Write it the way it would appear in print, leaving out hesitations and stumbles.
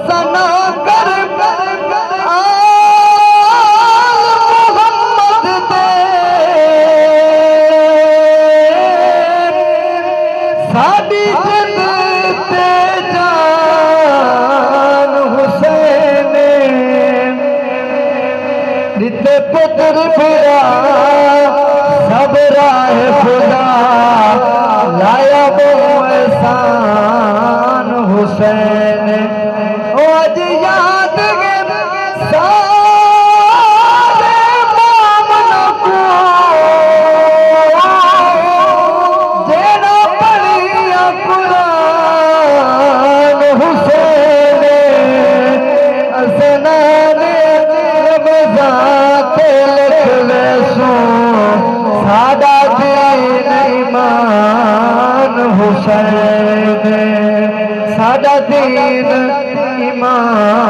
सना कर मोहम्मद दे साडी जिद ते जान हुसैन दिते पुत्र फिरा सब राह खुदा लाया बो एहसान हुसैन आज याद सारे मोमन को जेड़ा पढ़िया कुरान हुसैन असना ने रमज़ा के लिख ले सो सादा दीन ईमान हुसैन सादा दीन ईमान।